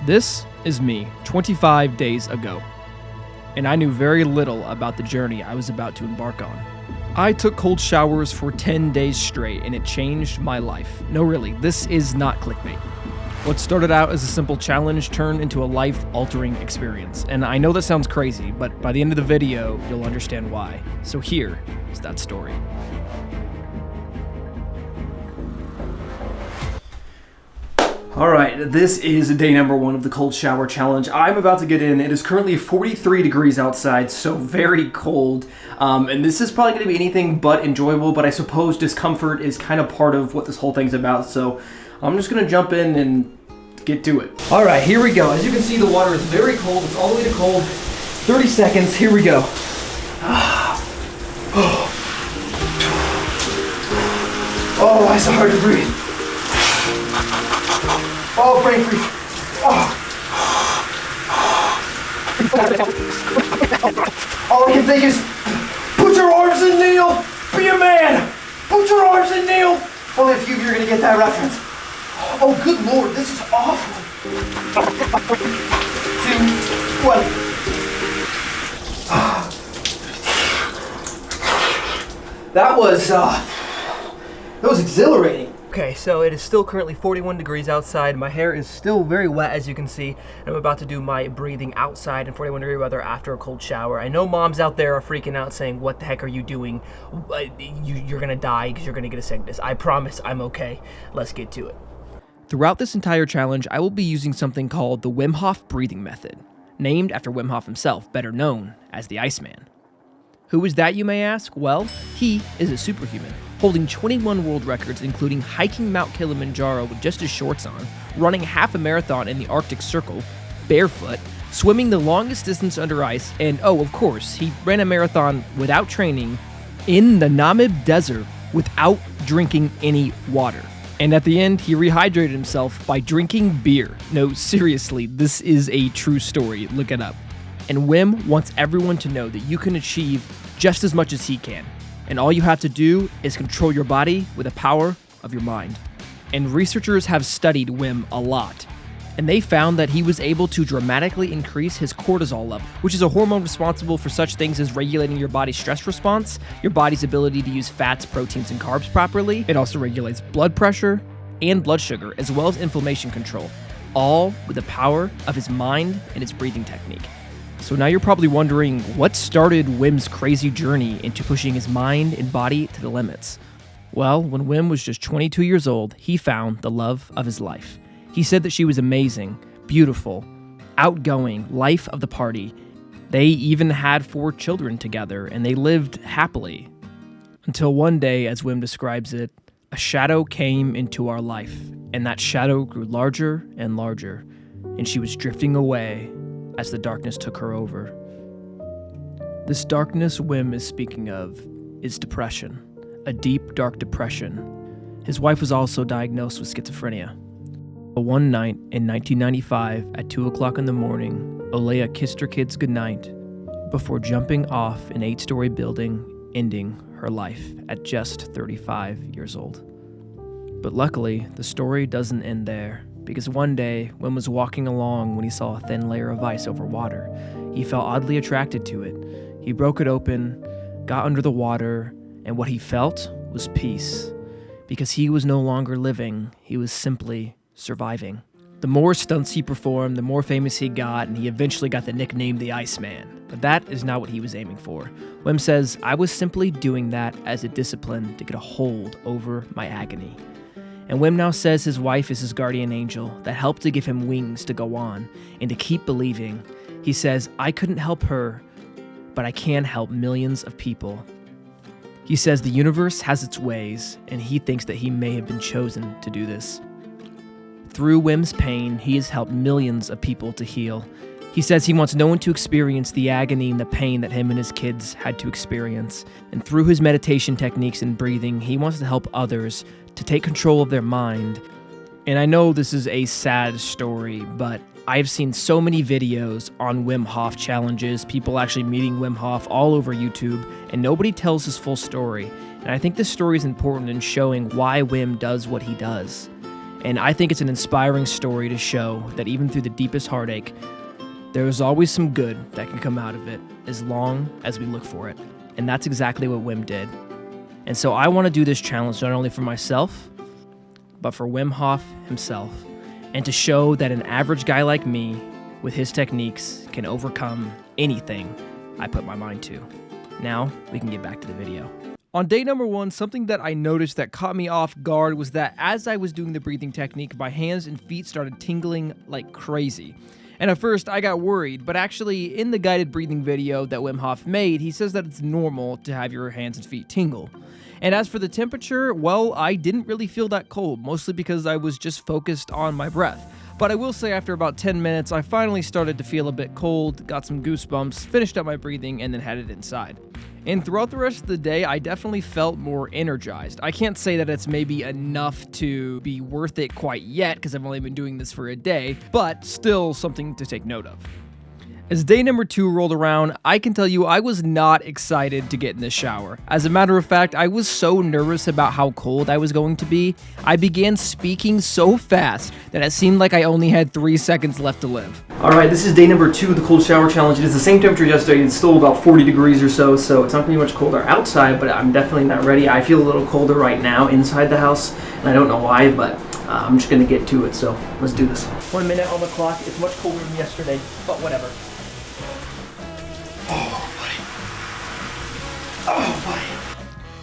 This is me 25 days ago, and I knew very little about the journey I was about to embark on. I took cold showers for 10 days straight, and it changed my life. No, really, this is not clickbait. What started out as a simple challenge turned into a life-altering experience, and I know that sounds crazy, but by the end of the video, you'll understand why. So here is that story. Alright, this is day number 1 of the Cold Shower Challenge. I'm about to get in. It is currently 43 degrees outside, so very cold. And this is probably going to be anything but enjoyable, but I suppose discomfort is kind of part of what this whole thing's about, so I'm just going to jump in and get to it. Alright, here we go. As you can see, the water is very cold. It's all the way to cold. 30 seconds. Here we go. Oh, it's so hard to breathe. Oh, brain freeze. Oh. All I can think is, put your arms in, kneel. Be a man. Put your arms in, kneel. Only a few of you are going to get that reference. Oh, good Lord, this is awful. 2, 1. That was exhilarating. Okay, so it is still currently 41 degrees outside. My hair is still very wet, as you can see. And I'm about to do my breathing outside in 41 degree weather after a cold shower. I know moms out there are freaking out saying, what the heck are you doing? You're gonna die because you're gonna get a sickness. I promise I'm okay. Let's get to it. Throughout this entire challenge, I will be using something called the Wim Hoff breathing method, named after Wim Hoff himself, better known as the Iceman. Who is that, you may ask? Well, he is a superhuman, holding 21 world records, including hiking Mount Kilimanjaro with just his shorts on, running half a marathon in the Arctic Circle, barefoot, swimming the longest distance under ice, and oh, of course, he ran a marathon without training in the Namib Desert without drinking any water. And at the end, he rehydrated himself by drinking beer. No, seriously, this is a true story. Look it up. And Wim wants everyone to know that you can achieve just as much as he can. And all you have to do is control your body with the power of your mind. And researchers have studied Wim a lot. And they found that he was able to dramatically increase his cortisol level, which is a hormone responsible for such things as regulating your body's stress response, your body's ability to use fats, proteins, and carbs properly. It also regulates blood pressure and blood sugar, as well as inflammation control, all with the power of his mind and his breathing technique. So now you're probably wondering, what started Wim's crazy journey into pushing his mind and body to the limits? Well, when Wim was just 22 years old, he found the love of his life. He said that she was amazing, beautiful, outgoing, life of the party. They even had 4 children together, and they lived happily. Until one day, as Wim describes it, a shadow came into our life, and that shadow grew larger and larger, and she was drifting away as the darkness took her over. This darkness Wim is speaking of is depression, a deep, dark depression. His wife was also diagnosed with schizophrenia. One night in 1995 at 2 o'clock in the morning, Olea kissed her kids goodnight before jumping off an 8-story building, ending her life at just 35 years old. But luckily, the story doesn't end there, because one day, Wim was walking along when he saw a thin layer of ice over water. He felt oddly attracted to it. He broke it open, got under the water, and what he felt was peace. Because he was no longer living, he was simply surviving. The more stunts he performed, the more famous he got, and he eventually got the nickname the Iceman. But that is not what he was aiming for. Wim says, "I was simply doing that as a discipline to get a hold over my agony." And Wim now says his wife is his guardian angel that helped to give him wings to go on and to keep believing. He says, "I couldn't help her, but I can help millions of people." He says the universe has its ways, and he thinks that he may have been chosen to do this. Through Wim's pain, he has helped millions of people to heal. He says he wants no one to experience the agony and the pain that him and his kids had to experience. And through his meditation techniques and breathing, he wants to help others to take control of their mind. And I know this is a sad story, but I've seen so many videos on Wim Hof challenges, people actually meeting Wim Hof all over YouTube, and nobody tells his full story. And I think this story is important in showing why Wim does what he does. And I think it's an inspiring story to show that even through the deepest heartache, there is always some good that can come out of it as long as we look for it. And that's exactly what Wim did. And so I want to do this challenge not only for myself, but for Wim Hoff himself, and to show that an average guy like me, with his techniques, can overcome anything I put my mind to. Now, we can get back to the video. On day number 1, something that I noticed that caught me off guard was that as I was doing the breathing technique, my hands and feet started tingling like crazy. And at first, I got worried, but actually, in the guided breathing video that Wim Hoff made, he says that it's normal to have your hands and feet tingle. And as for the temperature, well, I didn't really feel that cold, mostly because I was just focused on my breath. But I will say after about 10 minutes, I finally started to feel a bit cold, got some goosebumps, finished up my breathing, and then headed inside. And throughout the rest of the day, I definitely felt more energized. I can't say that it's maybe enough to be worth it quite yet, because I've only been doing this for a day, but still something to take note of. As day number 2 rolled around, I can tell you I was not excited to get in the shower. As a matter of fact, I was so nervous about how cold I was going to be, I began speaking so fast that it seemed like I only had 3 seconds left to live. Alright, this is day number 2 of the Cold Shower Challenge. It is the same temperature yesterday. It's still about 40 degrees or so, so it's not going to be much colder outside, but I'm definitely not ready. I feel a little colder right now inside the house, and I don't know why, but I'm just going to get to it, so let's do this. 1 minute on the clock. It's much colder than yesterday, but whatever. Oh, buddy.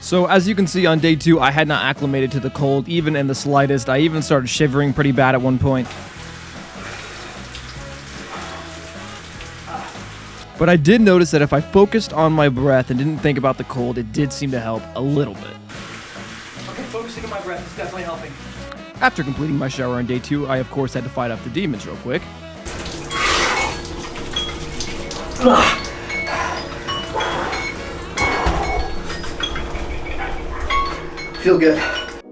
So as you can see on day 2, I had not acclimated to the cold, even in the slightest. I even started shivering pretty bad at one point. But I did notice that if I focused on my breath and didn't think about the cold, it did seem to help a little bit. Okay, focusing on my breath is definitely helping. After completing my shower on day 2, I of course had to fight off the demons real quick. Feel good.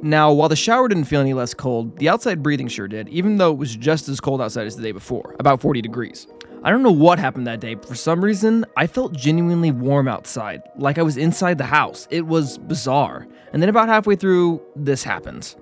Now, while the shower didn't feel any less cold, the outside breathing sure did, even though it was just as cold outside as the day before, about 40 degrees. I don't know what happened that day, but for some reason, I felt genuinely warm outside, like I was inside the house. It was bizarre. And then about halfway through, this happens.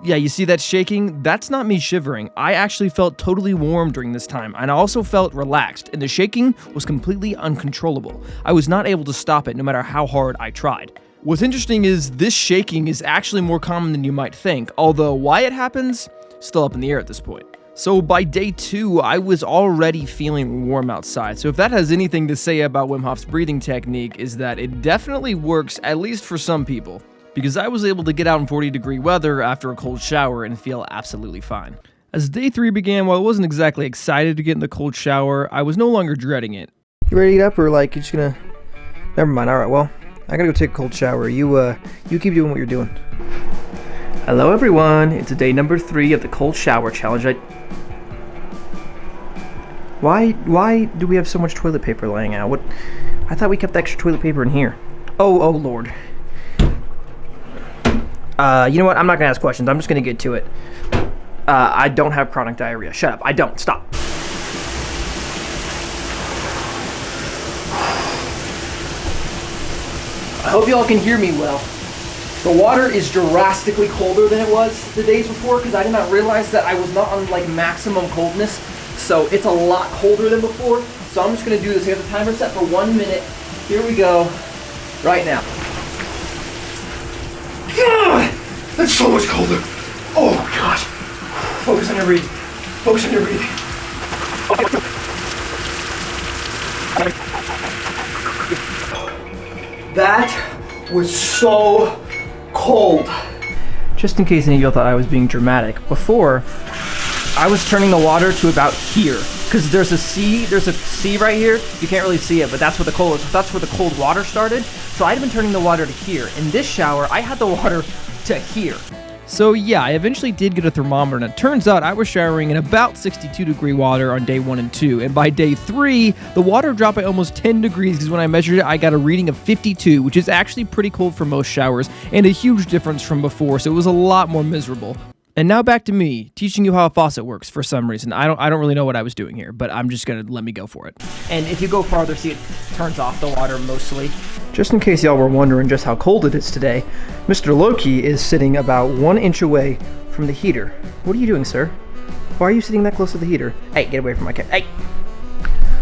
Yeah, you see that shaking? That's not me shivering. I actually felt totally warm during this time, and I also felt relaxed, and the shaking was completely uncontrollable. I was not able to stop it no matter how hard I tried. What's interesting is this shaking is actually more common than you might think, although why it happens, still up in the air at this point. So by day 2, I was already feeling warm outside, so if that has anything to say about Wim Hof's breathing technique, is that it definitely works, at least for some people. Because I was able to get out in 40-degree weather after a cold shower and feel absolutely fine. As day 3 began, while I wasn't exactly excited to get in the cold shower, I was no longer dreading it. You ready to get up, or like, you're just gonna... Never mind, alright, well, I gotta go take a cold shower. You keep doing what you're doing. Hello everyone, it's day number 3 of the Cold Shower Challenge. Why do we have so much toilet paper laying out? I thought we kept the extra toilet paper in here. Oh lord. You know what? I'm not gonna ask questions. I'm just gonna get to it. I don't have chronic diarrhea. Shut up. I don't. Stop. I hope y'all can hear me well. The water is drastically colder than it was the days before because I did not realize that I was not on like maximum coldness. So it's a lot colder than before. So I'm just gonna do this. I have the timer set for 1 minute. Here we go. Right now. That's so much colder. Oh gosh. Focus on your breathing. Focus on your breathing. That was so cold. Just in case any of y'all thought I was being dramatic, before I was turning the water to about here. Because there's a C right here. You can't really see it, but that's where the cold water started. So I'd been turning the water to here. In this shower, I had the water to here. So yeah, I eventually did get a thermometer, and it turns out I was showering in about 62-degree water on day 1 and 2, and by day 3, the water dropped by almost 10 degrees because when I measured it, I got a reading of 52, which is actually pretty cold for most showers, and a huge difference from before, so it was a lot more miserable. And now back to me, teaching you how a faucet works for some reason. I don't really know what I was doing here, but I'm just gonna let me go for it. And if you go farther, see it turns off the water mostly. Just in case y'all were wondering just how cold it is today, Mr. Loki is sitting about 1 inch away from the heater. What are you doing, sir? Why are you sitting that close to the heater? Hey, get away from my cat. Hey!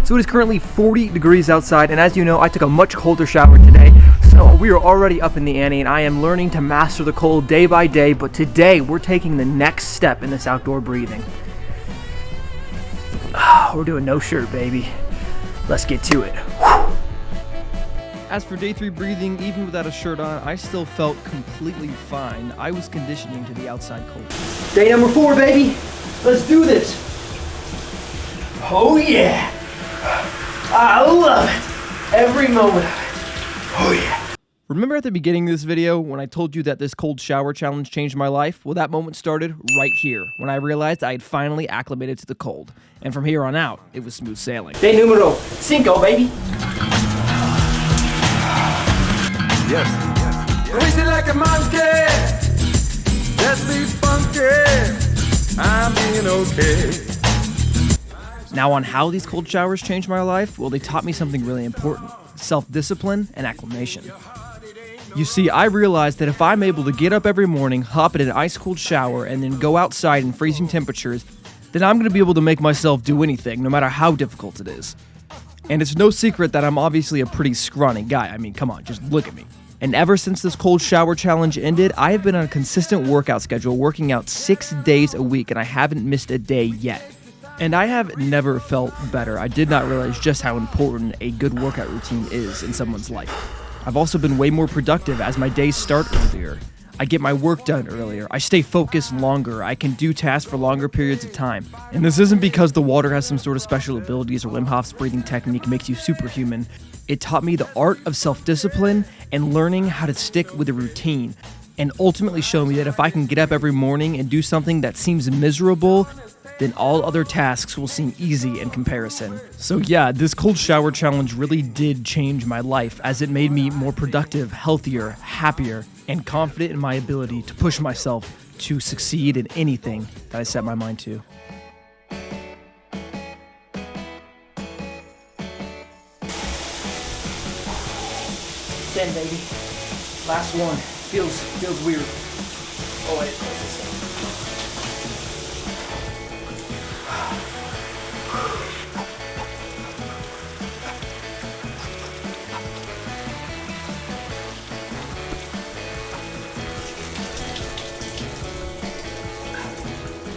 So it is currently 40 degrees outside, and as you know, I took a much colder shower today. So we are already up in the ante, and I am learning to master the cold day by day, but today we're taking the next step in this outdoor breathing. We're doing no shirt, baby. Let's get to it. As for day 3 breathing, even without a shirt on, I still felt completely fine. I was conditioning to the outside cold. Day number 4, baby. Let's do this. Oh yeah. I love it. Every moment of it. Oh yeah. Remember at the beginning of this video when I told you that this cold shower challenge changed my life? Well, that moment started right here when I realized I had finally acclimated to the cold. And from here on out, it was smooth sailing. Day numero 5, baby. Yes. Crazy like a monkey. Just be funky. I'm being okay. Now on how these cold showers changed my life, well, they taught me something really important: self-discipline and acclimation. You see, I realized that if I'm able to get up every morning, hop in an ice-cold shower, and then go outside in freezing temperatures, then I'm going to be able to make myself do anything, no matter how difficult it is. And it's no secret that I'm obviously a pretty scrawny guy. I mean, come on, just look at me. And ever since this cold shower challenge ended, I have been on a consistent workout schedule, working out 6 days a week, and I haven't missed a day yet. And I have never felt better. I did not realize just how important a good workout routine is in someone's life. I've also been way more productive as my days start earlier. I get my work done earlier. I stay focused longer. I can do tasks for longer periods of time. And this isn't because the water has some sort of special abilities or Wim Hof's breathing technique makes you superhuman. It taught me the art of self-discipline and learning how to stick with a routine, and ultimately showed me that if I can get up every morning and do something that seems miserable, then all other tasks will seem easy in comparison. So yeah, this cold shower challenge really did change my life, as it made me more productive, healthier, happier, and confident in my ability to push myself to succeed in anything that I set my mind to. Then, baby. Last one. Feels weird. Oh, wait.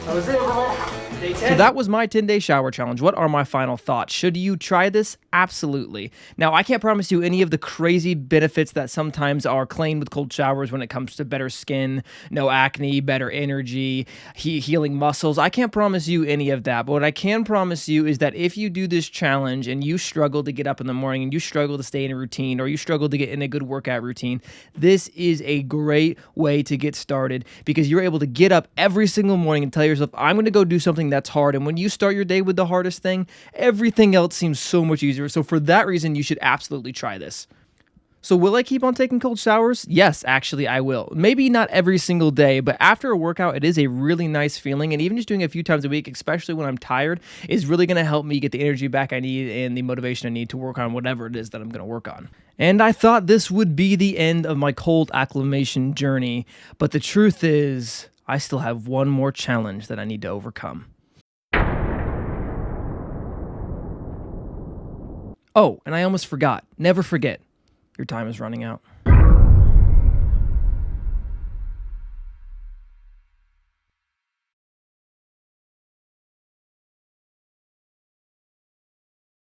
That was it, everyone. Day 10. So that was my 10-day shower challenge. What are my final thoughts? Should you try this? Absolutely. Now, I can't promise you any of the crazy benefits that sometimes are claimed with cold showers when it comes to better skin, no acne, better energy, healing muscles. I can't promise you any of that. But what I can promise you is that if you do this challenge and you struggle to get up in the morning and you struggle to stay in a routine, or you struggle to get in a good workout routine, this is a great way to get started, because you're able to get up every single morning and tell yourself, I'm going to go do something that's hard. And when you start your day with the hardest thing, everything else seems so much easier. So for that reason, you should absolutely try this. So will I keep on taking cold showers? Yes, actually I will. Maybe not every single day, but after a workout, it is a really nice feeling. And even just doing it a few times a week, especially when I'm tired, is really going to help me get the energy back I need and the motivation I need to work on whatever it is that I'm going to work on. And I thought this would be the end of my cold acclimation journey, but the truth is, I still have one more challenge that I need to overcome. Oh, and I almost forgot. Never forget, your time is running out.